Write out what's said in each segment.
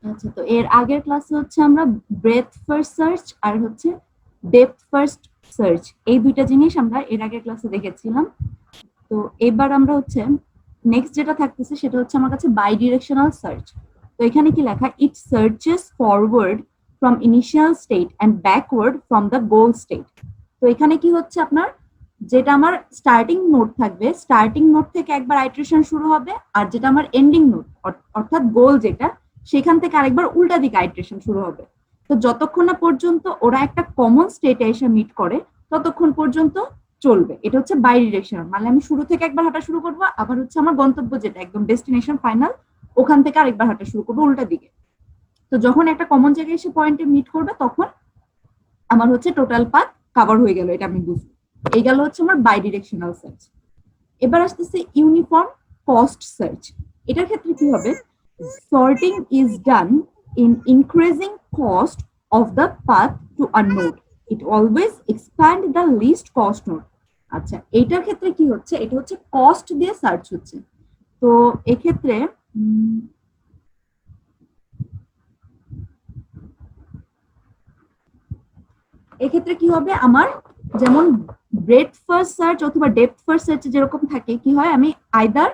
আচ্ছা, তো এর আগের ক্লাসে হচ্ছে আমরা ব্রেথ ফার্স্ট সার্চ আর হচ্ছে ডেপথ ফার্স্ট সার্চ, এই দুইটা জিনিস আমরা এর আগের ক্লাসে দেখেছিলাম। তো এবার আমরা হচ্ছে নেক্সট যেটা থাকতেছে সেটা হচ্ছে আমার কাছে বাই ডিরেকশনাল সার্চ। তো এখানে কি লেখা, it searches forward from initial state and backward from the goal state. তো এখানে কি হচ্ছে আপনার, যেটা আমার স্টার্টিং নোড থাকবে, স্টার্টিং নোড থেকে একবার আইট্রেশন শুরু হবে, আর যেটা আমার এন্ডিং নোড অর্থাৎ গোল যেটা, সেখান থেকে আরেকবার উল্টা দিকে আইট্রেশন শুরু হবে। তো যতক্ষণ না পর্যন্ত ওরা একটা কমন স্টেটে এসে মিট করে ততক্ষণ পর্যন্ত চলবে। এটা হচ্ছে বাই ডিরেকশনাল, মানে আমি শুরু থেকে একবার হাঁটা শুরু করবো, আবার হচ্ছে আমার গন্তব্য যেটা একদম ডেস্টিনেশন ফাইনাল, ওখান থেকে আরেকবার হাঁটা শুরু করবো উল্টা দিকে। তো যখন একটা কমন জায়গায় এসে পয়েন্টে মিট করবে তখন আমার হচ্ছে টোটাল পাথ কাভার হয়ে গেল, এটা আমি বুঝবো। এই গেল হচ্ছে আমার বাই ডিরেকশনাল সার্চ। এবার আসতেছে ইউনিফর্ম কস্ট সার্চ। এটার ক্ষেত্রে কি হবে, sorting is done in increasing cost of the path to a node, it always expand the least cost node. আচ্ছা, এইটার ক্ষেত্রে কি হচ্ছে, এটা হচ্ছে কস্ট দিয়ে সার্চ হচ্ছে। তো এক্ষেত্রে এক্ষেত্রে কি হবে আমার, যেমন ব্রেথ ফার্স্ট সার্চ অথবা ডেপথ ফার্স্ট সার্চ যেরকম থাকে, কি হয় আমি আইদার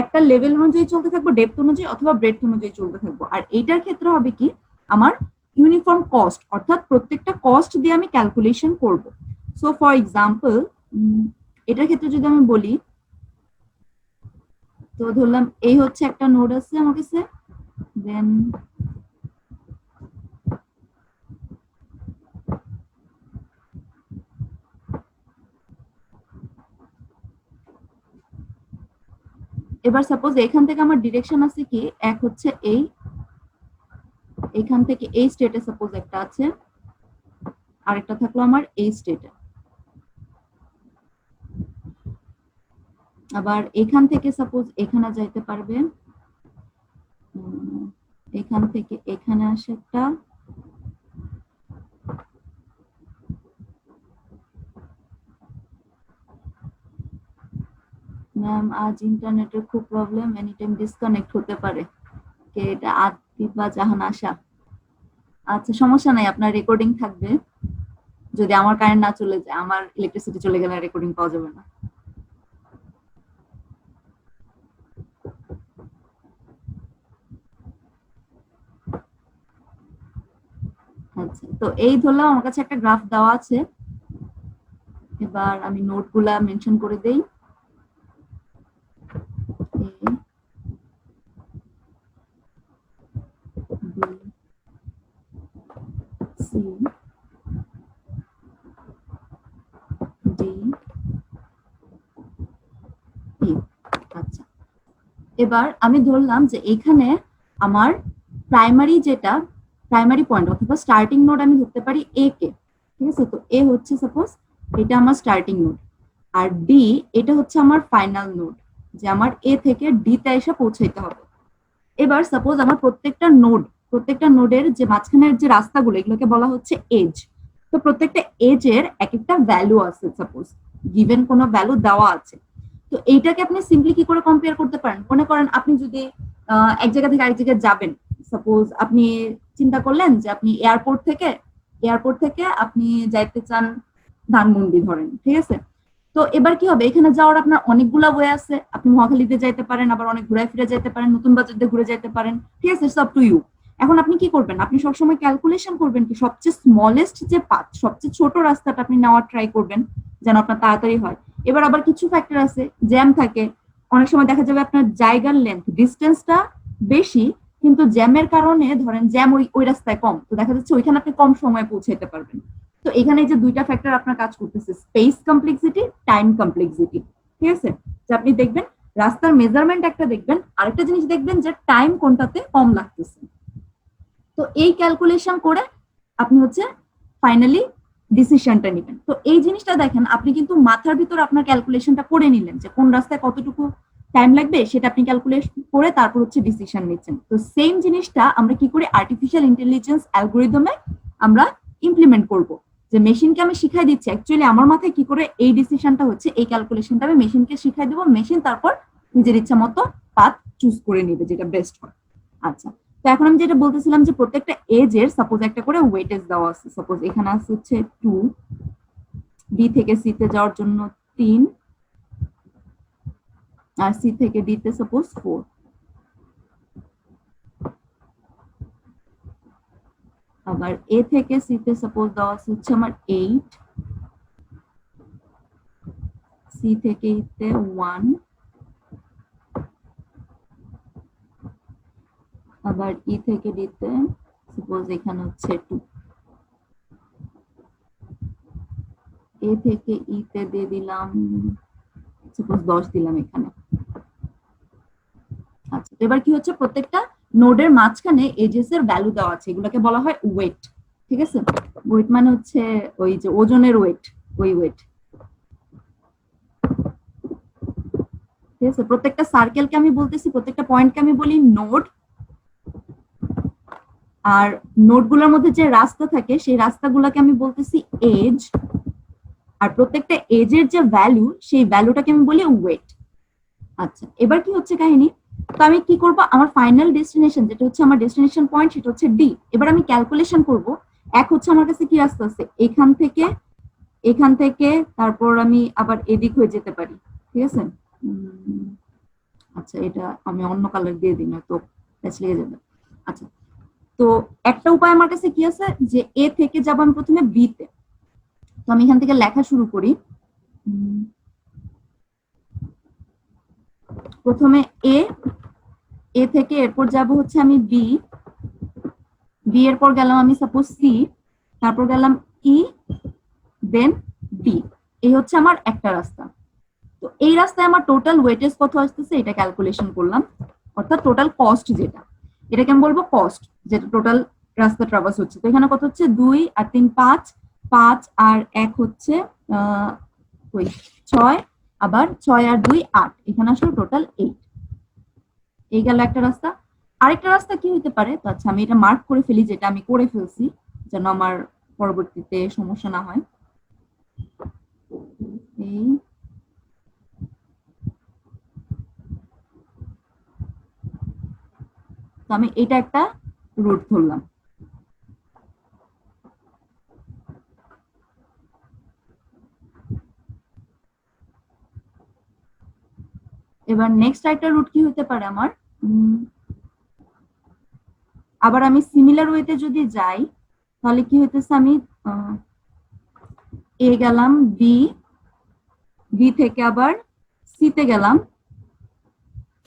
একটা লেভেল অনুযায়ী চলতে থাকবো ডেপথ অনুযায়ী অথবা ব্রেথ অনুযায়ী চলতে থাকবো। আর এইটার ক্ষেত্রে হবে কি, আমার ইউনিফর্ম কস্ট অর্থাৎ প্রত্যেকটা কস্ট দিয়ে আমি ক্যালকুলেশন করব। সো ফর এক্সাম্পল, এটার ক্ষেত্রে যদি আমি বলি, তো ধরলাম এই হচ্ছে একটা নোড আছে আমার কাছে, দেন এবার সাপোজ এখান থেকে আমার ডিরেকশন আছে কি, এক হচ্ছে এই, এখান থেকে এই স্টেটে সাপোজ একটা আছে, আরেকটা থাকলো আমার এই স্টেটে। আবার এখান থেকে সাপোজ এখানে যাইতে পারবে, এখান থেকে এখানে আসে একটা, ম্যাম আজ ইন্টারনেটের খুব প্রবলেম, এনি টাইম ডিসকানেক্ট হতে পারে। কে এটা, আদিব বা জাহান আশা? আচ্ছা সমস্যা নাই, আপনার রেকর্ডিং থাকবে। যদি আমার কারেন্ট না চলে যায়, আমার ইলেকট্রিসিটি চলে গেলে রেকর্ডিং পাওয়া যাবে না। আচ্ছা, তো এই ধরলাম আমার কাছে একটা গ্রাফ দেওয়া আছে। এবার আমি নোটগুলা মেনশন করে দেই। C D E. আচ্ছা, এবার আমি ধরলাম যে এখানে আমার প্রাইমারি যেটা, প্রাইমারি পয়েন্ট অথবা স্টার্টিং নোড আমি ধরতে পারি এ কে। ঠিক আছে, তো এ হচ্ছে সাপোজ এটা আমার স্টার্টিং নোড, আর ডি এটা হচ্ছে আমার ফাইনাল নোড, যে আমার এ থেকে ডি তে এসে পৌঁছাইতে হবে। এবার সাপোজ আমার প্রত্যেকটা নোডের যে মাঝখানের যে রাস্তাগুলো, এগুলোকে বলা হচ্ছে এজ। তো প্রত্যেকটা এজের এক একটা ভ্যালু আছে, সাপোজ গিভেন কোনো ভ্যালু দেওয়া আছে। তো এইটাকে আপনি সিম্পলি কি করে কম্পেয়ার করতে পারেন, মনে করেন আপনি যদি এক জায়গা থেকে আরেক জায়গায় যাবেন, সাপোজ আপনি চিন্তা করলেন যে আপনি এয়ারপোর্ট থেকে আপনি যাইতে চান ধানমন্ডি ধরেন, ঠিক আছে। তো এবার কি হবে, এখানে যাওয়ার আপনার অনেকগুলা ওয়ে আছে, আপনি মহাখালীতে যাইতে পারেন, আবার অনেক ঘুরে ফিরে যাইতে পারেন, নতুন বাজার দিয়ে ঘুরে যাইতে পারেন, ঠিক আছে, সব টু ইউ। এখন আপনি কি করবেন, আপনি সবসময় ক্যালকুলেশন করবেন কি সবচেয়ে স্মলেস্ট যে পাথ, সবচেয়ে ছোট রাস্তাটা আপনি নেওয়ার ট্রাই করবেন যেন আপনার তাড়াতাড়ি হয়। এবার আবার কিছু ফ্যাক্টর আছে, জ্যাম থাকে, অনেক সময় দেখা যাবে আপনার জায়গার লেন্থ ডিস্টেন্সটা বেশি, কিন্তু জ্যামের কারণে ধরেন জ্যাম ওই ওই রাস্তায় কম, তো দেখা যাচ্ছে ওইখানে আপনি কম সময়ে পৌঁছাইতে পারবেন। তো এখানে যে দুইটা ফ্যাক্টর আপনার কাজ করতেছে, স্পেস কমপ্লেক্সিটি, টাইম কমপ্লেক্সিটি। ঠিক আছে, যে আপনি দেখবেন রাস্তার মেজারমেন্ট একটা দেখবেন, আরেকটা জিনিস দেখবেন যে টাইম কোনটাতে কম লাগতেছে। তো এই ক্যালকুলেশন করে আপনি হচ্ছে ফাইনালি ডিসিশনটা নেবেন। তো এই জিনিসটা দেখেন, আপনি কিন্তু মাথার ভিতর আপনার ক্যালকুলেশনটা করে নিলেন যে কোন রাস্তায় কতটুকু টাইম লাগবে, সেটা আপনি ক্যালকুলেট করে তারপর হচ্ছে ডিসিশন নিচ্ছেন। তো সেম জিনিসটা আমরা কি করে আর্টিফিশিয়াল ইন্টেলিজেন্স অ্যালগোরিদমে আমরা ইমপ্লিমেন্ট করব, যে মেশিনকে আমি শিখাই দিচ্ছি অ্যাকচুয়ালি আমার মাথায় কি করে এই ডিসিশনটা হচ্ছে, এই ক্যালকুলেশনটা আমি মেশিনকে শিখাই দেবো, মেশিন তারপর নিজের ইচ্ছা মতো পাথ চুজ করে নেবে যেটা বেস্ট হয়। আচ্ছা, তো এখন আমি যেটা বলতেছিলাম যে প্রত্যেকটা এজের সাপোজ একটা করে ওয়েটেজ দেওয়া আছে, সাপোজ এখানে আছে হচ্ছে 2, বি থেকে সি তে যাওয়ার জন্য 3, আর সি থেকে ডি তে সাপোজ 4। আবার এ থেকে সি তে সাপোজ দেওয়া আছে হচ্ছে আমার 8, সি থেকে ই তে 1, আবার ই থেকে ডি তে সাপোজ এখানে হচ্ছে 2, এ থেকে ই তে দিয়ে দিলাম সাপোজ 10 দিলাম এখানে। আচ্ছা, এবার কি হচ্ছে প্রত্যেকটা নোডের মাঝখানে এজেস এর ভ্যালু দেওয়া আছে, এগুলোকে বলা হয় ওয়েট। ঠিক আছে, ওয়েট মানে হচ্ছে ওই যে ওজনের ওয়েট, ওই ওয়েট। ঠিক আছে, প্রত্যেকটা সার্কেলকে আমি বলতেছি, প্রত্যেকটা পয়েন্টকে আমি বলি নোড, আর নোডগুলোর মধ্যে যে রাস্তা থাকে সেই রাস্তাগুলোকে আমি বলতেছি এজ, আর প্রত্যেকটা এজের যে ভ্যালু সেই ভ্যালুটাকে আমি বলি ওয়েট। আচ্ছা, এবার কি হচ্ছে কাহিনী, তো আমি কি করব, আমার ফাইনাল ডেস্টিনেশন যেটা হচ্ছে আমার ডেস্টিনেশন পয়েন্ট সেটা হচ্ছে ডি। এবার আমি ক্যালকুলেশন করব, এক হচ্ছে আমার কাছে কি রাস্তা আছে এখান থেকে তারপর আমি আবার এদিক হয়ে যেতে পারি। ঠিক আছে, আচ্ছা এটা আমি অন্য কালার দিয়ে দিই না তো প্যাচ লেগে যাবে। আচ্ছা, তো একটা উপায় আমার কাছে কি আছে যে এ থেকে যাব আমি প্রথমে বি তে। তো আমি এখান থেকে লেখা শুরু করি, প্রথমে এ থেকে এরপর যাব হচ্ছে আমি বি, বি এর পর গেলাম আমি সাপোজ সি, তারপর গেলাম ই, দেন ডি। এই হচ্ছে আমার একটা রাস্তা। তো এই রাস্তায় আমার টোটাল ওয়েটেজ কত আসতেছে এটা ক্যালকুলেশন করলাম, অর্থাৎ টোটাল কস্ট যেটা, এটাকে আমি বলবো কস্ট, যেটা টোটাল রাস্তা ট্রাভার্স হচ্ছে। তো এখানে কত হচ্ছে 2 আর 3 5, 5 আর 1 হচ্ছে 6, আবার 6 আর 2 8, এখানে আসলে টোটাল 8। এই গেল একটা রাস্তা। আরেকটা রাস্তা কি হতে পারে, তো আচ্ছা আমি এটা মার্ক করে ফেলি, যেটা আমি করে ফেলছি যেন আমার পরবর্তীতে সমস্যা না হয়। এই তো আমি এটা একটা রুট ধরলাম। এবার নেক্সট একটা রুট কি হতে পারে আমার, আবার আমি সিমিলার ওয়েতে যদি যাই তাহলে কি হইতেছে, আমি এ গেলাম বি, বি থেকে আবার সি তে গেলাম,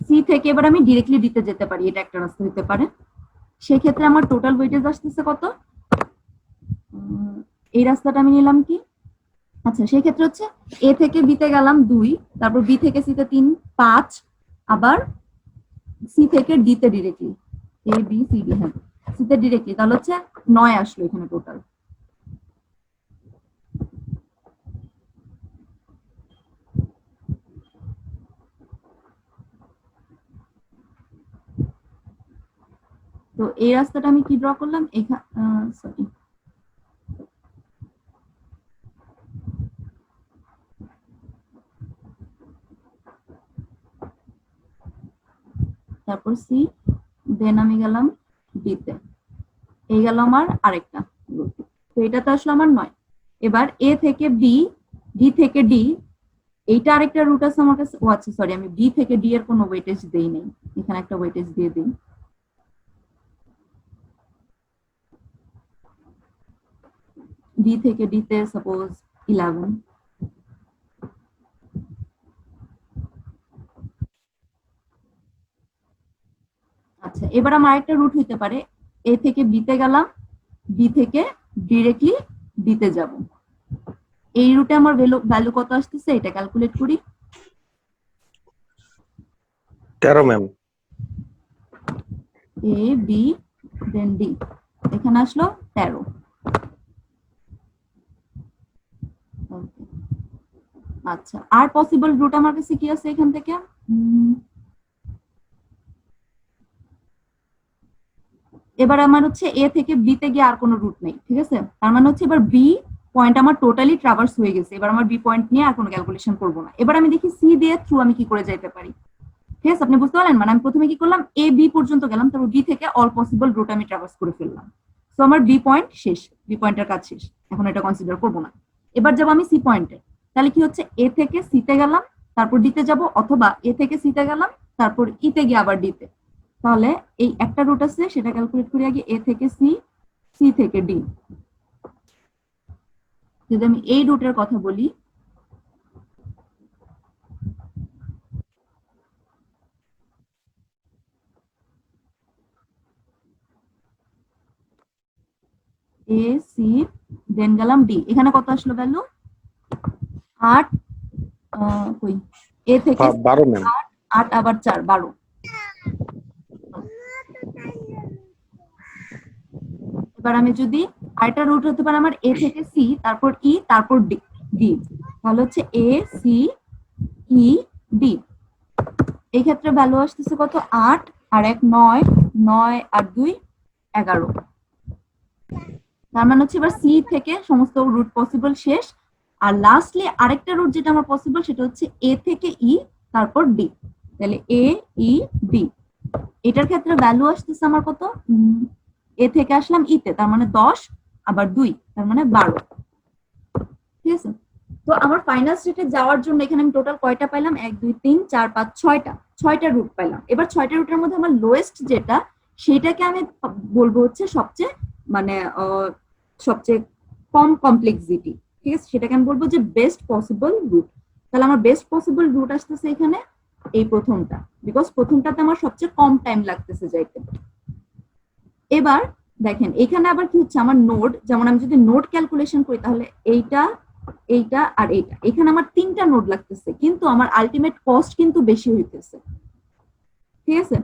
সি থেকে এবার আমি ডিরেক্টলি ডিতে যেতে পারি, এটা একটা রাস্তা হতে পারে। সেক্ষেত্রে আমার টোটাল ওয়েটেজ আসতেছে কত, এই রাস্তাটা আমি নিলাম কি, আচ্ছা সেই ক্ষেত্রে হচ্ছে এ থেকে বিতে গেলাম 2, তারপর বি থেকে সি তে 3 5, আবার সি থেকে ডি তে directly, A B C D, হ্যাঁ সি তে ডিরেক্টলি, তাহলে হচ্ছে 9 আসলো এখানে টোটাল। তো এই রাস্তাটা আমি কি ড্র করলাম এখানে, সরি তারপর সি, দেন আমি গেলাম ডি তে, এই গেল আমার আরেকটা রুট। তো এটা তো আসলে আমার 9। এবার এ থেকে বি, ডি থেকে ডি, এইটা আরেকটা রুট আছে আমার কাছে। ও আচ্ছা সরি, আমি বি থেকে ডি এর কোনো ওয়েটেজ দেই নাই, এখানে একটা ওয়েটেজ দিয়ে দিই। ডি থেকে ডি তে সাপোজ 11। আচ্ছা, এবার আমার আরেকটা রুট হইতে পারে, এ থেকে বি তে গেলাম, বি থেকে ডিরেক্টলি ডি তে যাব। এই রুটে আমার ভ্যালু কত আসতেছে এটা ক্যালকুলেট করি। 13 ma'am. A B then D, এখানে আসলো 13। আচ্ছা, আর পসিবল রুট আমার কাছে কি আছে এখান থেকে, এবার আমার হচ্ছে এ থেকে বি তে গিয়ে আর কোনো রুট নেই। ঠিক আছে, তার মানে হচ্ছে এবার বি পয়েন্ট আমার টোটালি ট্রাভার্স হয়ে গেছে, এবার আমার বি পয়েন্ট নিয়ে আর কোনো ক্যালকুলেশন করবো না। এবার আমি দেখি সি দিয়ে থ্রু আমি কি করে যাইতে পারি। ঠিক আছে, আপনি বুঝতে পারলেন? মানে আমি প্রথমে কি করলাম, এ বি পর্যন্ত গেলাম, তারপর বি থেকে অল পসিবল রুট আমি ট্রাভার্স করে ফেললাম। তো আমার বি পয়েন্ট শেষ, বি পয়েন্টের কাজ শেষ, এখন এটা কনসিডার করবো না। এবার যাব আমি সি পয়েন্টে, তাহলে কি হচ্ছে, এ থেকে সিতে গেলাম, তারপর ডিতে যাব, অথবা এ থেকে সিতে গেলাম, তারপর ইতে গিয়ে আবার ডিতে। তাহলে এই একটা রুট আছে, সেটা ক্যালকুলেট করি আগে, এ থেকে সি, সি থেকে ডি। যদি আমি এই রুটের কথা বলি, এ সি দেন গেলাম ডি, এখানে কত আসলো ভ্যালু, 8, কই, এ থেকে 12 ম্যাম। 8 আবার 4, 12। এবার আমি যদি আরেকটা রুট হতে পারে আমার এ থেকে সি, তারপর ই, তারপর ডি, ডি, তাহলে হচ্ছে এ সি ই ডি। এই ক্ষেত্রে ভ্যালু আসতেছে কত, 8 আর 1 9, 9 আর 2 11। তার মানে হচ্ছে এবার সি থেকে সমস্ত রুট পসিবল শেষ। আর লাস্টলি আরেকটা রুট যেটা আমার পসিবল, সেটা হচ্ছে এ থেকে ই, তারপর ডি, তাহলে এ ই ডি। এটার ক্ষেত্রে ভ্যালু আসতেছে আমার কত, এ থেকে আসলাম ইতে, তার মানে 10, আবার 2, তার মানে 12। ঠিক আছে, তো আমার ফাইনাল স্টেটে যাওয়ার জন্য এখানে আমি টোটাল কয়টা পাইলাম, 1 2 3 4 5 6টা রুট পাইলাম। এবার 6টা রুটের মধ্যে আমার লোয়েস্ট যেটা, সেটাকে আমি বলবো হচ্ছে সবচেয়ে, মানে সবচেয়ে কম কমপ্লেক্সিটি। ঠিক আছে, সেটাকে আমি বলবো যে বেস্ট পসিবল রুট। তাহলে আমার বেস্ট পসিবল রুট আসতেছে এখানে এই প্রথমটা, বিকজ প্রথমটাতে আমার সবচেয়ে কম টাইম লাগতেছে যাইতে। এবার দেখেন এখানে আবার কি হচ্ছে, আমার নোড, যেমন আমি যদি নোড ক্যালকুলেশন করি, তাহলে এইটা, এইটা আর এইটা, এখানে আমার 3টা নোড লাগতেছে, কিন্তু আমার আলটিমেট কস্ট কিন্তু বেশি হইতেছে। ঠিক আছে,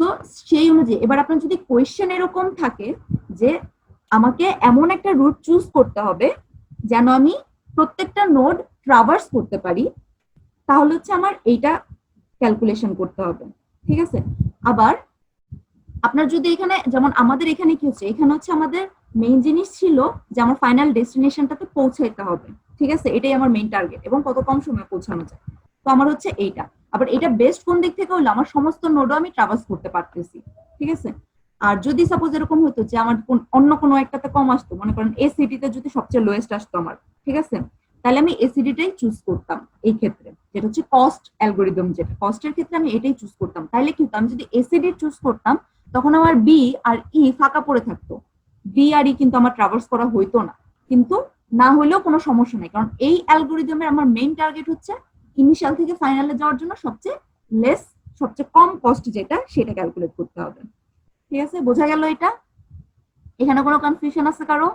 তো সেই অনুযায়ী এবার আপনার যদি কোয়েশ্চেন এরকম থাকে যে আমাকে এমন একটা রুট চুজ করতে হবে যেন আমি প্রত্যেকটা নোড ট্রাভার্স করতে পারি, তাহলে হচ্ছে আমার এইটা ক্যালকুলেশন করতে হবে। ঠিক আছে, আবার আপনার যদি এখানে, যেমন আমাদের এখানে কি হচ্ছে, এখানে হচ্ছে আমাদের মেইন জিনিস ছিল যে আমার ফাইনাল ডেস্টিনেশনটাতে পৌঁছাইতে হবে। ঠিক আছে, এটাই আমার মেইন টার্গেট, এবং কত কম সময়ে পৌঁছানো যায়। তো আমার হচ্ছে এইটা, আবার এটা বেস্ট কোন দিক থেকে হলো, আমার সমস্ত নোডও আমি ট্রাভার্স করতে পারতেছি। ঠিক আছে, আর যদি সাপোজ এরকম হতো যে আমার অন্য কোনো একটাতে কম আসতো, মনে করেন এ সিটিতে যদি সবচেয়ে লোয়েস্ট আসতো আমার, ঠিক আছে, তাহলে আমি এসিডিটাই চুজ করতাম এই ক্ষেত্রে, যেটা হচ্ছে কস্ট অ্যালগোরিদম, যেটা কস্টের ক্ষেত্রে আমি এটাই চুজ করতাম। তাহলে কি হতো, আমি যদি এসিডি চুজ করতাম, তখন আমার বি আর ই ফাঁকা পড়ে থাকতো, বি আর ই কিন্তু আমার ট্রাভার্স করা হইতো না। কিন্তু না হলেও কোনো সমস্যা নেই, কারণ এই অ্যালগোরিদমের আমার মেইন টার্গেট হচ্ছে ইনিশিয়াল থেকে ফাইনালে যাওয়ার জন্য সবচেয়ে লেস, সবচেয়ে কম কস্ট যেটা, সেটা ক্যালকুলেট করতে হবে। ঠিক আছে, বোঝা গেল এটা? এখানে কোনো কনফিউশন আছে কারো?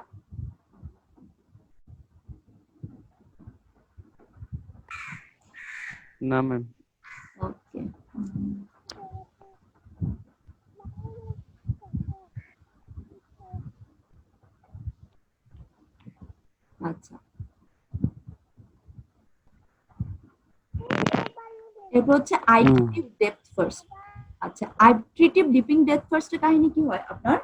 না ম্যাম। ওকে, আচ্ছা, এরপর হচ্ছে আইট্রিটিভ ডেপথ ফার্স্ট। আচ্ছা, আইট্রিটিভ ডিপিং ডেপথ ফার্স্টের কাহিনী কি হয়, আপনার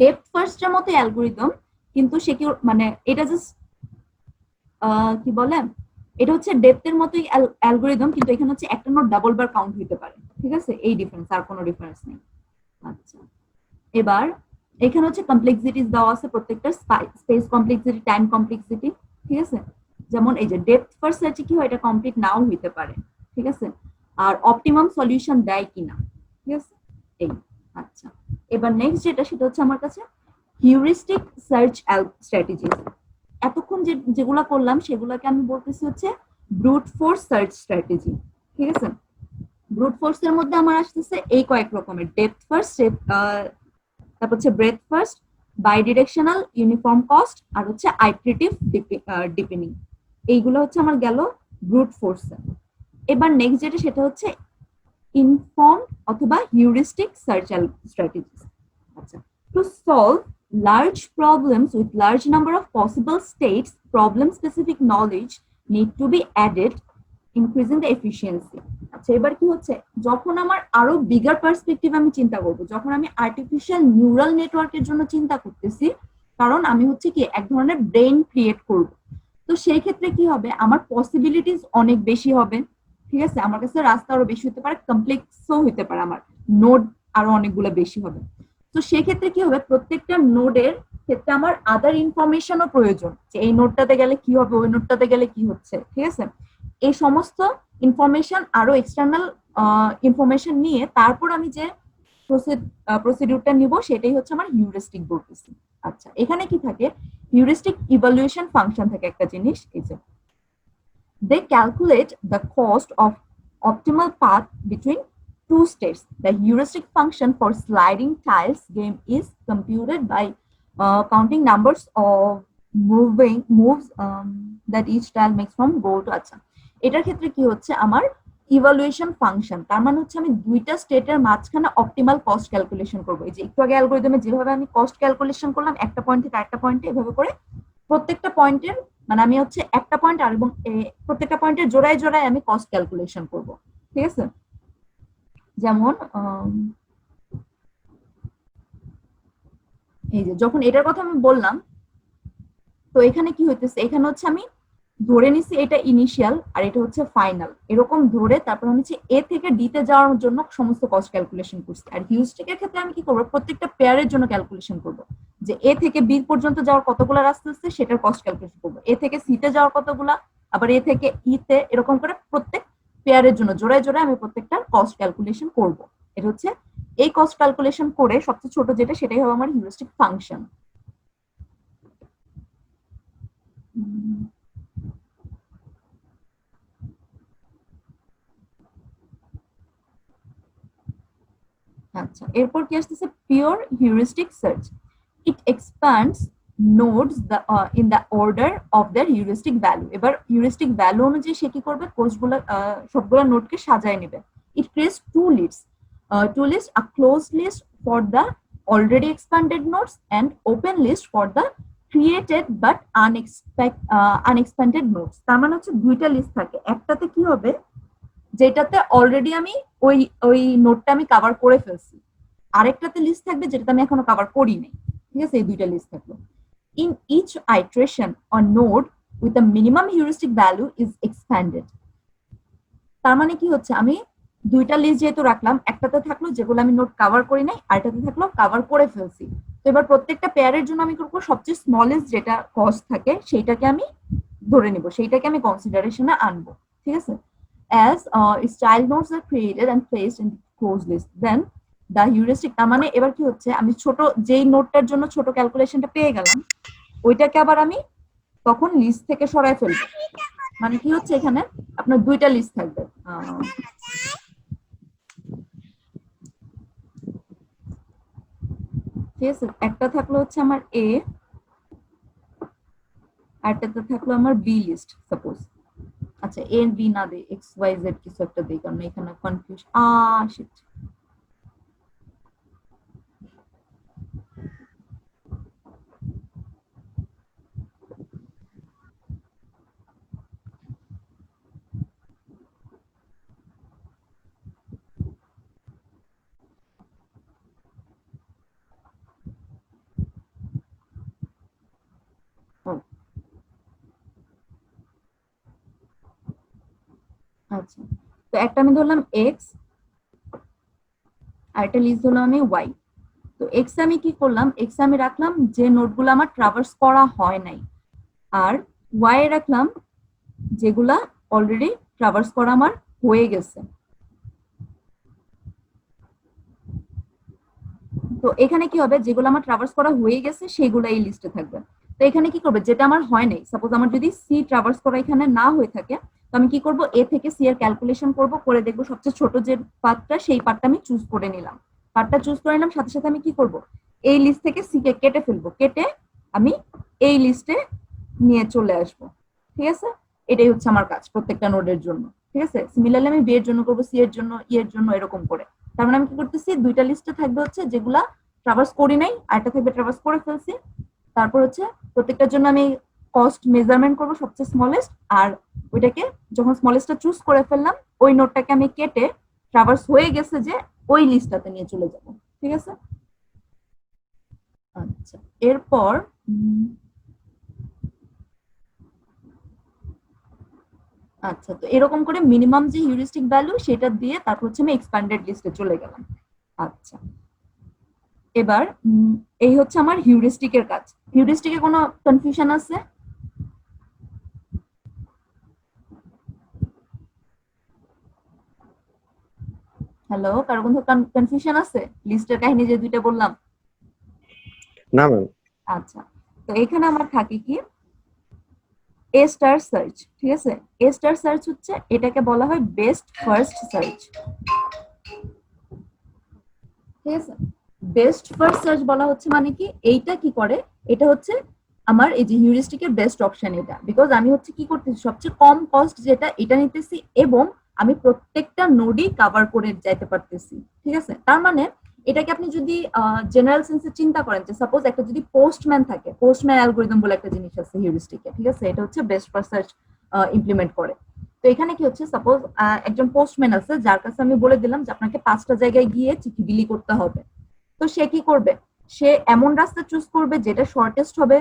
ডেপথ ফার্স্টের মতো অ্যালগোরিদম, কিন্তু সে কি, মানে এটা জাস্ট কি বলে, এটা হচ্ছে ডেপথের মতোই অ্যালগোরিদম, কিন্তু এখানে হচ্ছে একটা নোট ডাবল বার কাউন্ট হতে পারে। ঠিক আছে, এই ডিফারেন্স, আর কোনো ডিফারেন্স নেই। আচ্ছা, এবার এখানে হচ্ছে কমপ্লেক্সিটিস দেওয়া আছে প্রত্যেকটা, স্পেস কমপ্লেক্সিটি, টাইম কমপ্লেক্সিটি। ঠিক আছে, যেমন এই যে ডেপথ ফার্স্ট সার্চে কি হয়, এটা কমপ্লিট নাও হইতে পারে। ঠিক আছে, আর অপটিমাম সলিউশন দেয় কিনা। ঠিক আছে, এই। আচ্ছা, এবার নেক্সট যেটা, সেটা হচ্ছে আমার কাছে হিউরিস্টিক সার্চ স্ট্র্যাটেজিস। এতক্ষণ যেগুলা করলাম সেগুলোকে আমি বলতেছি হচ্ছে ব্রুট ফোর্স সার্চ স্ট্র্যাটেজি। ঠিক আছে, ব্রুট ফোর্স এর মধ্যে আমার আসতেছে এই কয়েক রকমের, ডেপথ ফার্স্ট, তারপর হচ্ছে breadth first, bidirectional, uniform cost, আর হচ্ছে আইট্রেটিভ ডিপেনিং। এইগুলো হচ্ছে আমার গেল ব্রুট ফোর্স। এবার নেক্সট যেটা, সেটা হচ্ছে ইনফর্ম অথবা হিউরিস্টিক সার্চ স্ট্র্যাটেজিস। আচ্ছা, to solve large problems with large number of possible states, problem specific knowledge need to be added, increasing the efficiency. আচ্ছা, এবার কি হচ্ছে, যখন আমার আরো বিগার পার্সপেক্টিভ আমি চিন্তা করব, যখন আমি আর্টিফিশিয়াল নিউরাল নেটওয়ার্কের জন্য চিন্তা করতেছি, কারণ আমি হচ্ছে কি এক ধরনের ব্রেন ক্রিয়েট করব, তো সেই ক্ষেত্রে কি হবে, আমার পসিবিলিটিস অনেক বেশি হবে। ঠিক আছে, আমার কাছে রাস্তা আরো বেশি হতে পারে, কমপ্লেক্সও হতে পারে, আমার নোড আরো অনেকগুলো বেশি হবে। তো সেক্ষেত্রে কি হবে, প্রত্যেকটা নোডের ক্ষেত্রে আমার আদার ইনফরমেশনও প্রয়োজন, যে এই নোডটাতে গেলে কি হবে, ওই নোডটাতে গেলে কি হচ্ছে, ঠিক আছে। এই সমস্ত ইনফরমেশন আরো এক্সটার্নাল ইনফরমেশন নিয়ে তারপর আমি যে প্রসিডিউরটা নিব সেটাই হচ্ছে আমার হিউরিস্টিক বলতেছি। আচ্ছা, এখানে কি থাকে, হিউরিস্টিক ইভালুয়েশন ফাংশন থাকে একটা জিনিস, এই যে they calculate the cost of optimal path between two states. The heuristic function for sliding tiles game is computed by counting numbers of moving moves that each tile makes from goal to আচ্ছা, এটার ক্ষেত্রে কি হচ্ছে, আমার evaluation function, তার মানে হচ্ছে আমি দুইটা স্টেটের মাঝখানে অপটিমাল কস্ট ক্যালকুলেশন করবো। এই যে একটু আগে অ্যালগরিদমে যেভাবে আমি কস্ট ক্যালকুলেশন করলাম একটা পয়েন্ট থেকে আরেকটা পয়েন্টে, এভাবে করে প্রত্যেকটা পয়েন্টের মানে আমি হচ্ছে একটা পয়েন্ট আর এবং প্রত্যেকটা পয়েন্টের জোড়ায় জোড়ায় আমি কস্ট ক্যালকুলেশন করব, ঠিক আছে। যেমন এই যে যখন এটার কথা আমি বললাম, তো এখানে কি হইতেছে, এখানে হচ্ছে আমি ধরে নিছি এটা ইনিশিয়াল আর এটা হচ্ছে ফাইনাল, এরকম ধরে তারপর আমি হচ্ছে এ থেকে ডি তে যাওয়ার জন্য সমস্ত কস্ট ক্যালকুলেশন করছি। আর হিউস্টিকের ক্ষেত্রে আমি কি করবো, প্রত্যেকটা পেয়ারের জন্য ক্যালকুলেশন করব, যে এ থেকে বি পর্যন্ত যাওয়ার কতগুলো রাস্তা আছে সেটার কস্ট ক্যালকুলেশন করবো, এ থেকে সি তে যাওয়ার কতগুলা, আবার এ থেকে ই তে, এরকম করে প্রত্যেক পেয়ারের জন্য জোড়ায় জোড়ায় আমি প্রত্যেকটা কস্ট ক্যালকুলেশন করব। এটা হচ্ছে এই কস্ট ক্যালকুলেশন করে সবচেয়ে ছোট যেটা সেটাই হবে আমার হিউরিস্টিক ফাংশন। আচ্ছা, এরপর কি আসতেছে, pure heuristic search. It expands nodes in the order of their heuristic value. এবার হিউরিস্টিক ভ্যালু অনুযায়ী সে কি করবে, কোষগুলো সবগুলো নোডকে সাজায় নেবে। It creates two list, a close list for the already expanded nodes and open list for the created but unexpanded nodes. তার মানে হচ্ছে দুইটা লিস্ট থাকে, একটাতে কি হবে, যেটাতে অলরেডি আমি ওই ওই নোটটা আমি কভার করে ফেলছি, আরেকটাতে লিস্ট থাকবে যেটা আমি এখনো কভার করি নাই, ঠিক আছে। এই দুইটা লিস্ট থাকলো। In each iteration or node with a minimum heuristic value is expanded. তার মানে কি হচ্ছে, আমি দুইটা লিস্ট যেহেতু রাখলাম, একটাতে থাকলো যেগুলো আমি নোট কভার করি নাই, আরেকটাতে থাকলো কভার করে ফেলছি। তো এবার প্রত্যেকটা পেয়ারের জন্য আমি করবো সবচেয়ে স্মলেস্ট যেটা কস্ট থাকে সেইটাকে আমি ধরে নিব, সেইটাকে আমি কনসিডারেশনে আনবো, ঠিক আছে। As its child nodes are created and placed in closed list, then the heuristic, তার মানে এবার কি হচ্ছে, আমি ছোট যেই নোটটার জন্য ছোট ক্যালকুলেশনটা পেয়ে গেলাম, ওইটাকে আবার আমি তখন লিস্ট থেকে সরাই ফেলবো। মানে কি হচ্ছে, এখানে আপনার দুইটা লিস্ট থাকবে, ঠিক আছে। একটা থাকলো হচ্ছে আমার এ, আরটাতে থাকলো আমার বি লিস্ট সাপোজ। আচ্ছা, এ বি না দে, এক্স ওয়াই জেড কিছু একটা দিই, কারণ এখানে কনফিউজ শিট। আচ্ছা, তো একটা আমি ধরলাম এক্স, আর একটা লিস্ট ধরলাম আমি ওয়াই। তো এক্স আমি কি করলাম, এক্স আমি রাখলাম যে নোটগুলো আমার ট্রাভার্স করা হয় নাই, আর ওয়াই রাখলাম যেগুলা অলরেডি ট্রাভার্স করা আমার হয়ে গেছে। তো এখানে কি হবে, যেগুলো আমার ট্রাভার্স করা হয়ে গেছে সেগুলো এই লিস্টে থাকবে। তো এখানে কি করবে, যেটা আমার হয় নাই, সাপোজ আমার যদি সি ট্রাভার্স করা এখানে না হয়ে থাকে, তো আমি কি করব, এ থেকে সি এর ক্যালকুলেশন করব, করে দেখবো সবচেয়ে ছোট যে পার্টটা সেই পার্টটা আমি চুজ করে নিলাম। পার্টটা চুজ করে নিলাম, সাথে সাথে আমি কি করব, এই লিস্ট থেকে সি কে কেটে ফেলবো, কেটে আমি এই লিস্টে নিয়ে চলে আসবো, ঠিক আছে। এটাই হচ্ছে আমার কাজ প্রত্যেকটা নোডের জন্য, ঠিক আছে। সিমিলারলি আমি বি এর জন্য করবো, সি এর জন্য, ই এর জন্য, এরকম করে। তার মানে আমি কি করতেছি, দুইটা লিস্টে থাকবে হচ্ছে যেগুলা ট্রাভার্স করি নাই, আরেকটা থাকবে ট্রাভার্স করে ফেলছি। তারপর হচ্ছে প্রত্যেকটার জন্য আমি কস্ট মেজারমেন্ট করবো সবচেয়ে স্মলেস্ট, আর ওইটাকে যখন স্মলেস্টটা চুজ করে ফেললাম, ওই নোটটাকে আমি কেটে ট্রাভার্স হয়ে গেছে যে ওই লিস্টটাতে নিয়ে চলে যাব, ঠিক আছে। আচ্ছা, এরপর আচ্ছা, তো এরকম করে মিনিমাম যে হিউরিস্টিক ভ্যালু সেটা দিয়ে তারপর হচ্ছে আমি এক্সপ্যান্ডেড লিস্টে চলে গেলাম। আচ্ছা, এবার এই হচ্ছে আমার হিউরিস্টিকের কাজ। হিউরিস্টিকে কোনো কনফিউশন আছে? হ্যালো, কারো কোনো কনফিউশন আছে লিস্টের কাহিনী যে দুইটা বললাম? না ম্যাম। আচ্ছা, তো এখানে আমার থাকে কি এ স্টার সার্চ, ঠিক আছে? এ স্টার সার্চ হচ্ছে এটাকে বলা হয় বেস্ট ফার্স্ট সার্চ, ঠিক আছে? বেস্ট ফার্স্ট সার্চ বলা হচ্ছে মানে কি, এইটা কি করে, এটা হচ্ছে আমার এই যে হিউরিস্টিকের বেস্ট অপশন এটা, বিকজ আমি হচ্ছে কি করতেছি সবচেয়ে কম কস্ট যেটা এটা নিতেছি এবং আমি প্রত্যেকটা নোডই কভার করে যাইতে পারতেছি, ঠিক আছে? তার মানে এটাকে আপনি যদি জেনারেল সেন্সে চিন্তা করেন যে সাপোজ একটা যদি পোস্টম্যান থাকে, পোস্টম্যান অ্যালগোরিদম বলে একটা জিনিস আছে হিউরিস্টিকে, ঠিক আছে? এটা হচ্ছে বেস্ট ফার্স্ট সার্চ ইমপ্লিমেন্ট করে। তো এখানে কি হচ্ছে, সাপোজ একজন পোস্টম্যান আছে যার কাছে আমি বলে দিলাম যে আপনাকে 5টা জায়গায় গিয়ে চিঠি বিলি করতে হবে। তো সে কি করবে, সে এমন রাস্তা চুজ করবে যেটা শর্টেস্ট হবে,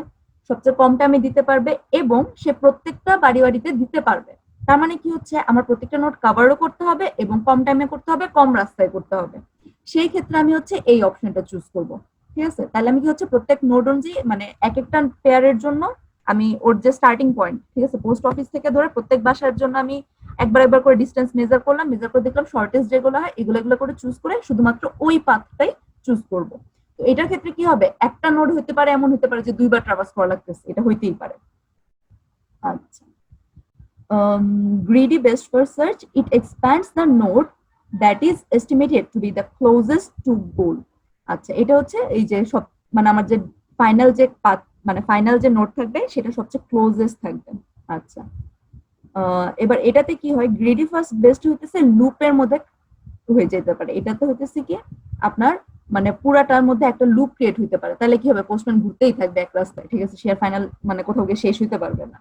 সবচেয়ে কম টাইমে দিতে পারবে এবং সে প্রত্যেকটা বাড়ি বাড়িতে দিতে পারবে। তার মানে কি হচ্ছে, আমার প্রত্যেকটা নোট কাভারও করতে হবে এবং কম টাইমে করতে হবে, কম রাস্তায় করতে হবে। সেই ক্ষেত্রে আমি হচ্ছে এই অপশনটা চুজ করব, ঠিক আছে? তাহলে আমি কি হচ্ছে প্রত্যেক নোড অনুযায়ী মানে এক একটা পেয়ারের জন্য আমি ওর যে স্টার্টিং পয়েন্ট, ঠিক আছে, পোস্ট অফিস থেকে ধরে প্রত্যেক বাসার জন্য আমি একবার একবার করে ডিস্টেন্স মেজার করলাম, মেজার করে দেখলাম শর্টেস্ট যেগুলো হয় এগুলো এগুলো করে চুজ করে শুধুমাত্র ওই পাথটাই চুজ করব। তো এটার ক্ষেত্রে কি হবে, একটা নোড হতে পারে, এমন হতে পারে যে দুইবার ট্রাভার্স করা লাগতেছে, এটা হইতেই পারে। আচ্ছা, greedy best first search, it expands the node that is estimated to be the closest to goal. আচ্ছা, এটা হচ্ছে এই যে সব মানে আমার যে ফাইনাল যে পাথ মানে ফাইনাল যে নোড থাকবে সেটা সবচেয়ে ক্লোজেস্ট থাকবে। আচ্ছা, এবার এটাতে কি হয়, গ্রেডি ফার্স্ট বেস্ট হইতেছে লুপের মধ্যে হয়ে যেতে পারে। এটাতে হইতেছে কি আপনার মানে পুরাটার মধ্যে একটা লুপ ক্রিয়েট হইতে পারে, তাহলে কি হবে, পোস্টম্যান ঘুরতেই থাকবে এক রাস্তায়, ঠিক আছে? সে আর ফাইনাল মানে কোথাও গিয়ে শেষ হইতে পারবে না।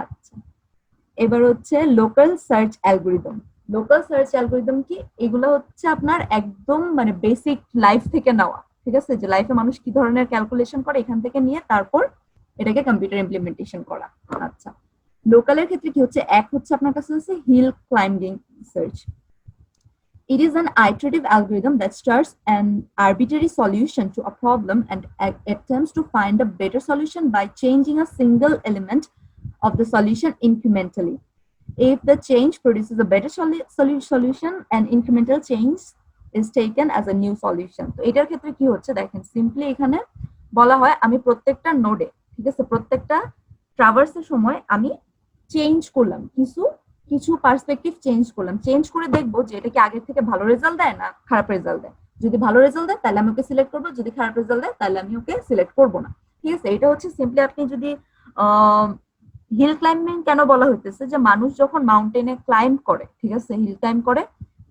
আচ্ছা, এবার হচ্ছে local search algorithm. Local search algorithm কি, এগুলো হচ্ছে আপনার একদম মানে বেসিক লাইফ থেকে নেওয়া, ঠিক আছে? যে লাইফে মানুষ কি ধরনের ক্যালকুলেশন করে এখান থেকে নিয়ে তারপর এটাকে কম্পিউটার ইমপ্লিমেন্টেশন করা। আচ্ছা, লোকালের ক্ষেত্রে কি হচ্ছে, এক হচ্ছে আপনার কাছে হচ্ছে hill climbing search. It is an iterative algorithm that starts an arbitrary solution to a problem and attempts to find a better solution by changing a single element of the solution incrementally. If the change produces a better solution, an incremental change is taken as a new solution. তো এটার ক্ষেত্রে কি হচ্ছে দেখেন, simply এখানে বলা হয় আমি প্রত্যেকটা নোডে, ঠিক আছে, প্রত্যেকটা ট্রাভার্সের সময় আমি চেঞ্জ করলাম কিছু কিছু পার্সপেক্টিভ চেঞ্জ করলাম, চেঞ্জ করে দেখবো যে এটা কি আগের থেকে ভালো রেজাল্ট দেয় না খারাপ রেজাল্ট দেয়। যদি ভালো রেজাল্ট দেয় তাহলে আমি ওকে সিলেক্ট করবো, যদি খারাপ রেজাল্ট দেয় তাহলে আমি ওকে সিলেক্ট করবো না, ঠিক আছে? এটা হচ্ছে সিম্পলি আপনি যদি হিল ক্লাইম্বিং কেন বলা হইতেছে, যে মানুষ যখন মাউন্টেনে ক্লাইম্ব করে, ঠিক আছে, হিল ক্লাইম্ব করে,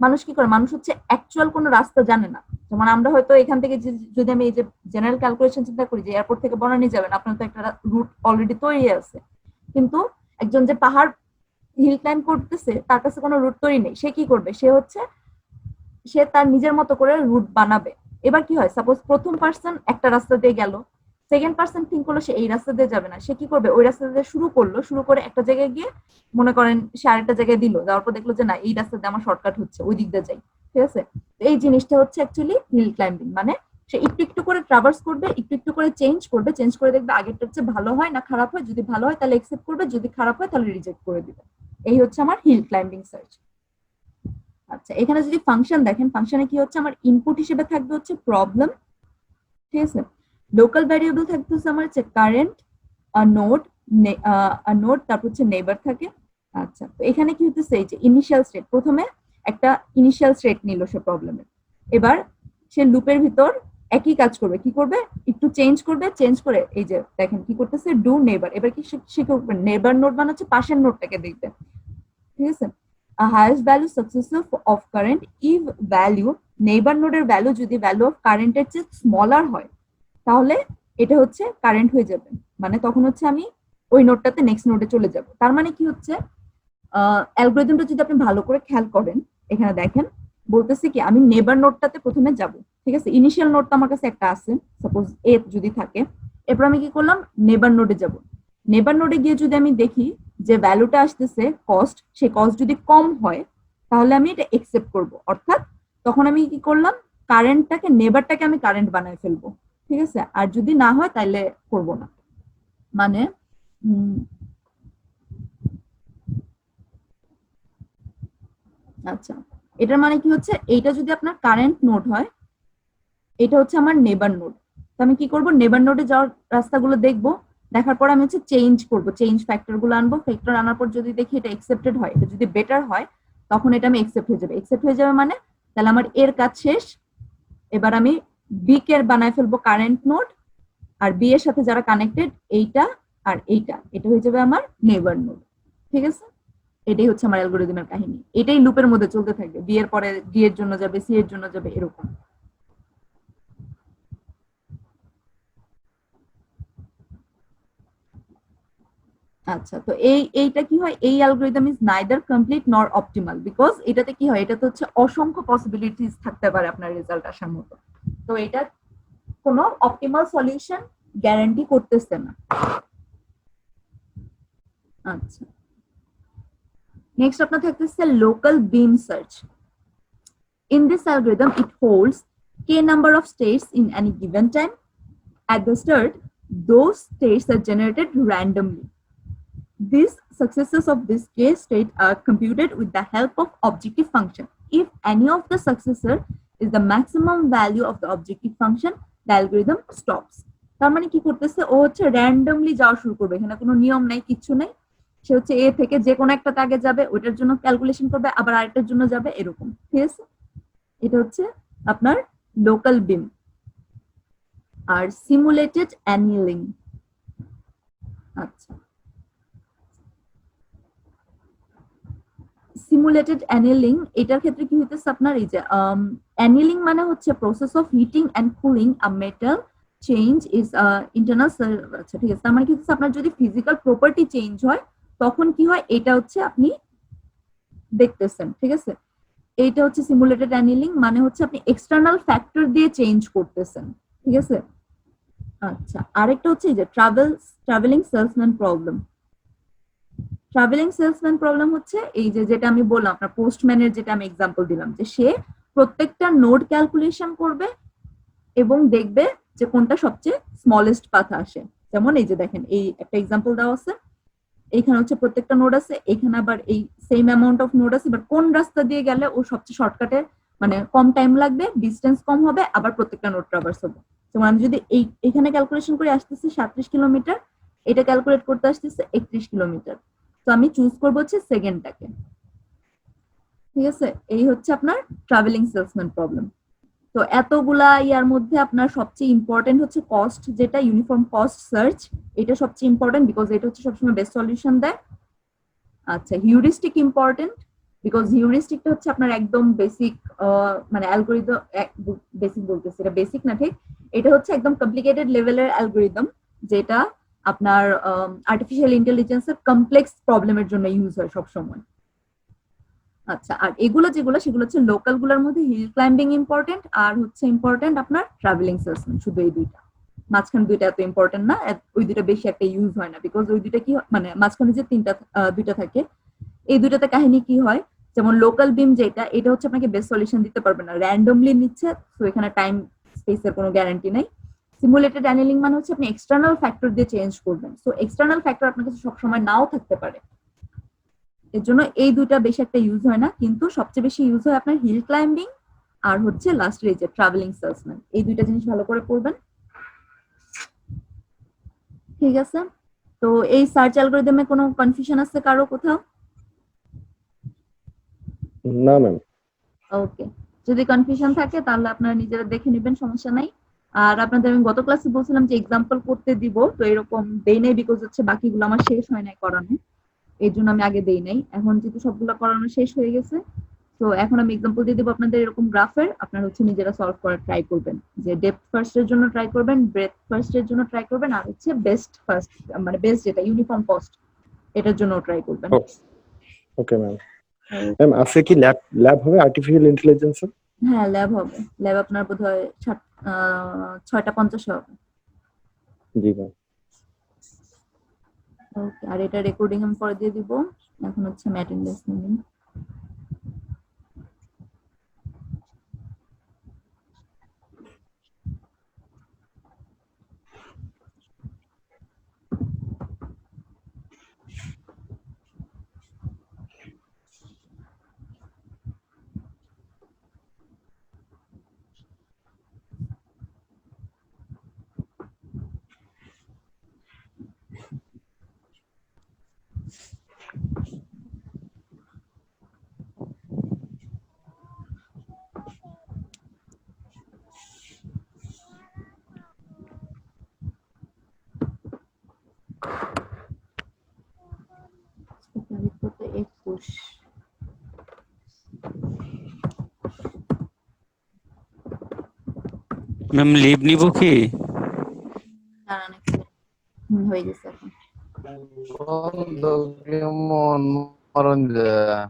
মানুষ কি করে, মানুষ হচ্ছে অ্যাকচুয়াল কোনো রাস্তা জানে না। যেমন আমরা হয়তো এখান থেকে যদি আমি এই যে জেনারেল ক্যালকুলেশন চিন্তা করি যে এয়ারপোর্ট থেকে বনানী যাবেন, আপনার তো একটা রুট অলরেডি তৈরি আছে, কিন্তু একজন যে পাহাড় হিল ক্লাইম্ব করতেছে তার কাছে কোনো রুট তৈরি নেই, সে কি করবে, সে হচ্ছে সে তার নিজের মতো করে রুট বানাবে। এবার কি হয়, সাপোজ প্রথম পার্সন একটা রাস্তা দিয়ে গেল, সেকেন্ড পার্সন থিঙ্ক করলো সে এই রাস্তা দিয়ে যাবে না, সে কি করবে, ওই রাস্তা দিয়ে শুরু করলো, শুরু করে একটা জায়গায় গিয়ে মনে করেন সে আরেকটা জায়গায় দিল, যাওয়ার পর দেখলো যে না এই রাস্তা দিয়ে আমার শর্টকাট হচ্ছে, ওই দিক দিয়ে যাই, ঠিক আছে? এই জিনিসটা হচ্ছে অ্যাকচুয়ালি হিল ক্লাইম্বিং, মানে সে একটু একটু করে ট্রাভার্স করবে, একটু একটু করে চেঞ্জ করবে, চেঞ্জ করে দেখবে আগেরটা হচ্ছে ভালো হয় না খারাপ হয়, যদি ভালো হয় তাহলে একসেপ্ট করবে, যদি খারাপ হয় তাহলে রিজেক্ট করে দিবে। এই হচ্ছে আমার হিল ক্লাইম্বিং সার্চ। আচ্ছা, এখানে যদি ফাংশন দেখেন, ফাংশনে কি হচ্ছে, আমার ইনপুট হিসেবে থাকবে হচ্ছে প্রবলেম, ঠিক আছে? লোকাল ভ্যারিয়েবল থাকতে হচ্ছে আমার হচ্ছে কারেন্ট, নোড, নোড, তারপর হচ্ছে নেইবার থাকে। আচ্ছা, তো এখানে কি হচ্ছে, এই যে ইনিশিয়াল স্টেট, প্রথমে একটা ইনিশিয়াল স্টেট নিল সে প্রবলেমের, এবার সে লুপের ভিতর একই কাজ করবে, কি করবে, একটু চেঞ্জ করবে, চেঞ্জ করে এই যে দেখেন কি করতেছে, ডু নেইবার, এবার কি সে নেইবার নোড মানে হচ্ছে পাশের নোডটাকে দেখবে, ঠিক আছে? Highest value successive of current, if value neighbour নোডের ভ্যালু যদি ভ্যালু অফ কারেন্টের চেয়ে স্মলার হয় তাহলে এটা হচ্ছে কারেন্ট হয়ে যাবে, মানে তখন হচ্ছে আমি ওই নোডটাতে নেক্সট নোডে চলে যাব। তার মানে কি হচ্ছে, অ্যালগোরিদমটা যদি আপনি ভালো করে খেয়াল করেন, এখানে দেখেন বলতেছে কি আমি নেবার নোডটাতে প্রথমে যাব, ঠিক আছে? ইনিশিয়াল নোড তো আমার কাছে একটা আছে, সাপোজ এ যদি থাকে, এরপর আমি কি করলাম, নেবার নোডে যাব, নেবার নোডে গিয়ে যদি আমি দেখি যে ভ্যালুটা আসতেছে কস্ট, সেই কস্ট যদি কম হয় তাহলে আমি এটা একসেপ্ট করব, অর্থাৎ তখন আমি কি করলাম, কারেন্টটাকে নেবারটাকে আমি কারেন্ট বানায় ফেলবো, ঠিক আছে। আর যদি না হয় তাহলে করব না। মানে আচ্ছা, এটার মানে কি হচ্ছে, এইটা যদি আপনার কারেন্ট নোড হয়, এটা হচ্ছে আমার নেবার নোড। তো আমি কি করব, নেবার নোডে যাওয়ার রাস্তাগুলো দেখবো, দেখার পর আমি হচ্ছে চেঞ্জ করব, চেঞ্জ ফ্যাক্টর গুলো আনবো, ফ্যাক্টর আনার পর যদি দেখি এটা একসেপ্টেড হয়, এটা যদি বেটার হয়, তখন এটা আমি একসেপ্ট হয়ে যাবে। একসেপ্ট হয়ে যাবে মানে তাহলে আমার এর কাজ শেষ। এবার আমি বি কে বানায় ফেলবো কারেন্ট নোড, আর বি এর সাথে যারা কানেক্টেড এইটা আর এইটা, এটা হয়ে যাবে আমার নেবার নোড, ঠিক আছে। এটাই হচ্ছে আমার অ্যালগোরিদমের কাহিনী। এটাই লুপের মধ্যে চলতে থাকবে, বি এর পরে ডি এর জন্য যাবে, সি এর জন্য যাবে, এরকম। আচ্ছা, তো এইটা কি হয়, এই অ্যালগরিদম ইজ নাইদার কমপ্লিট নর অপটিমাল, বিকজ এটাতে কি হয়, এটাতে হচ্ছে অসংখ্য পসিবিলিটিস থাকতে পারে আপনার রেজাল্ট আসার মতো। তো এটা কোনো অপটিমাল সলিউশন গ্যারান্টি করতেছে না। আচ্ছা, নেক্সট আপনার থাকতেছে local beam search. In this algorithm, it holds k number of states in any given time. At the start, those states are generated randomly. These successors of this k state are computed with the help of objective function. If any of the successor is the maximum value of the objective function, the algorithm stops. তার মানে কি করতেছে, ও হচ্ছে randomly যাওয়া শুরু করবে, এখানে কোনো নিয়ম নাই, কিচ্ছু নেই। সে হচ্ছে এ থেকে যে কোনো একটা আগে যাবে, ওটার জন্য ক্যালকুলেশন করবে, আবার আরেকটার জন্য যাবে, এরকম, ঠিক আছে। এটা হচ্ছে আপনার লোকাল বিম। আর সিমুলেটেড অ্যানিলিং, আচ্ছা, সিমুলেটেড অ্যানিলিং, এটার ক্ষেত্রে কি হইতেছে আপনার, এই যে অ্যানিলিং মানে হচ্ছে process of heating and cooling a metal change is internal. আচ্ছা, ঠিক আছে। তার মানে কি হচ্ছে, আপনার যদি ফিজিক্যাল প্রপার্টি চেঞ্জ হয় তখন কি হয়, এটা হচ্ছে আপনি দেখতেছেন, ঠিক আছে। এইটা হচ্ছে সিমুলেটেড অ্যানিলিং, মানে হচ্ছে আপনি এক্সটার্নাল ফ্যাক্টর দিয়ে চেঞ্জ করতেছেন, ঠিক আছে। আচ্ছা, আরেকটা হচ্ছে এই যে travelling salesman problem. Travelling salesman problem হচ্ছে এই যে, যেটা আমি বললাম আপনার পোস্টম্যানের, যেটা আমি এক্সাম্পল দিলাম, যে সে প্রত্যেকটা নোড ক্যালকুলেশন করবে এবং দেখবে যে কোনটা সবচেয়ে স্মলেস্ট পাথ আসে। যেমন এই যে দেখেন, এই একটা এক্সাম্পল দেওয়া আছে, এইখানে হচ্ছে প্রত্যেকটা নোড আছে, এখানে আবার এই সেম অ্যামাউন্ট অফ নোড আছে, বাট কোন রাস্তা দিয়ে গেলে ও সবচেয়ে শর্টকাটে, মানে কম টাইম লাগবে, ডিস্টেন্স কম হবে, আবার প্রত্যেকটা নোড ট্রাভার্স হবে। যেমন আমি যদি এইখানে ক্যালকুলেশন করে আসতেছে 37 কিলোমিটার, এটা ক্যালকুলেট করতে আসতেছে 31 কিলোমিটার, তো আমি চুজ করবো হচ্ছে সেকেন্ডটাকে, ঠিক আছে। এই হচ্ছে আপনার ট্রাভেলিং সেলসম্যান প্রবলেম। তো এতগুলা ইয়ার মধ্যে আপনার সবচেয়ে ইম্পর্টেন্ট হচ্ছে কস্ট, যেটা ইউনিফর্ম কস্ট সার্চ, এটা সবচেয়ে ইম্পর্টেন্ট বিকজ এটা হচ্ছে সবসময় বেস্ট সলিউশন দেয়। আচ্ছা, হিউরিস্টিক ইম্পর্টেন্ট বিকজ হিউরিস্টিকটা হচ্ছে আপনার একদম বেসিক, মানে অ্যালগোরিদম, বেসিক বলতেছি, এটা বেসিক না ঠিক, এটা হচ্ছে একদম কমপ্লিকেটেড লেভেলের অ্যালগোরিদম, যেটা আপনার আর্টিফিশিয়াল ইন্টেলিজেন্সের কমপ্লেক্স প্রবলেমের জন্য ইউজ হয় সবসময়। আচ্ছা, আর এগুলো যেগুলো, সেগুলো হচ্ছে লোকাল গুলোর মধ্যে হিল ক্লাইম্বিং ইম্পর্টেন্ট, আর হচ্ছে ইম্পর্টেন্ট আপনার ট্রাভেলিং সেলসম্যান, শুধু এই দুইটা। মাঝখানে দুইটা এত ইম্পর্টেন্ট না, ওই দুইটা বেশি একটা ইউজ হয় না, বিকজ ওই দুইটা কি মানে মাঝখানে যে দুইটা থাকে, এই দুইটাতে কাহিনী কি হয়, যেমন লোকাল বিম যেটা, এটা হচ্ছে আপনাকে বেস্ট সলিউশন দিতে পারবে না, র্যান্ডমলি নিচ্ছে, তো এখানে টাইম স্পেসের কোনো গ্যারান্টি নাই। সিমুলেটেড অ্যানিলিং মানে হচ্ছে আপনি এক্সটার্নাল ফ্যাক্টর দিয়ে চেঞ্জ করবেন, সো এক্সটার্নাল ফ্যাক্টর আপনার কাছে সবসময় নাও থাকতে পারে, এর জন্য এই দুইটা বেশি একটা ইউজ হয় না। কিন্তু সবচেয়ে বেশি ইউজ হয় আপনার হিল ক্লাইম্বিং আর হচ্ছে লাস্টের এই যে ট্রাভেলিং সেলসম্যান, এই দুইটা জিনিস ভালো করে পড়বেন, ঠিক আছে। তো এই সার্চ অ্যালগরিদমে কোনো কনফিউশন আছে কারো কোথাও? না ম্যাম। ওকে, যদি কনফিউশন থাকে তাহলে আপনারা নিজেরা দেখে নেবেন, সমস্যা নাই। আর আপনাদের আমি গত ক্লাসে বলছিলাম যে এক্সাম্পল করতে দিব, তো এরকম দেই নাই বিকজ হচ্ছে বাকিগুলো আমার শেষ হয় নাই করানো, এই জন্য আমি আগে দেই নাই। এখন যেহেতু সবগুলো করানো শেষ হয়ে গেছে, তো এখন আমি এক্সাম্পল দিয়ে দেবো আপনাদের এরকম গ্রাফের, আপনারা হচ্ছে নিজেরা সলভ করার ট্রাই করবেন, যে ডেপথ ফার্স্ট এর জন্য ট্রাই করবেন, ব্রেথ ফার্স্ট এর জন্য ট্রাই করবেন, আর হচ্ছে বেস্ট ফার্স্ট, মানে বেস্ট যেটা ইউনিফর্ম কস্ট, এটার জন্য ট্রাই করবেন। Okay ma'am. ম্যাম আজকে কি ল্যাব হবে আর্টিফিশিয়াল ইন্টেলিজেন্স? হ্যাঁ, ল্যাব হবে। ল্যাব আপনার বোধহয় 6:50 হবে। জি ম্যাম। ওকে, আর এটা রেকর্ডিং আমি পরে দিয়ে দিব। এখন হচ্ছে অ্যাটেন্ডেন্স নিন। তারিখ কত? 21। ম্যাম লিভ নিব কি? দাঁড়ান একটু। হয়ে গেছে এখন। মন মরণ যায়।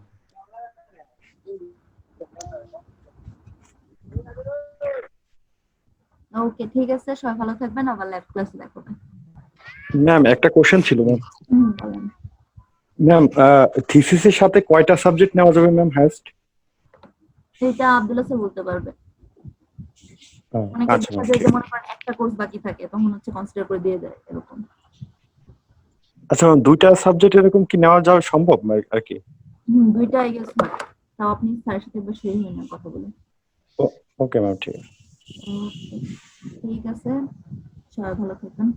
ওকে, ঠিক আছে, সবাই ভালো থাকবেন, আবার ল্যাব ক্লাসে দেখা হবে। ম্যাম একটা কোশ্চেন ছিল ম্যাম। বলেন। ম্যাম থিসিসের সাথে কয়টা সাবজেক্ট নেওয়া যাবে ম্যাম হাইস্ট? এটা আব্দুল্লাহ স্যার বলতে পারবে। অনেকে আচ্ছা দেখা ম্যাম, যায় যে মনে করেন একটা কোর্স বাকি থাকে, তখন হচ্ছে কনসিডার করে দিয়ে দেয় এরকম। আচ্ছা ম্যাম, দুইটা সাবজেক্ট এরকম কি নেওয়া যাওয়া সম্ভব আর কি? দুইটা আই গেস হয়। তাও আপনি স্যারের সাথে একবার শেয়ার হয়ে নেন কথা বলে। ওকে ম্যাম, ঠিক আছে। ওকে, ঠিক আছে, সবাই ভালো থাকবেন।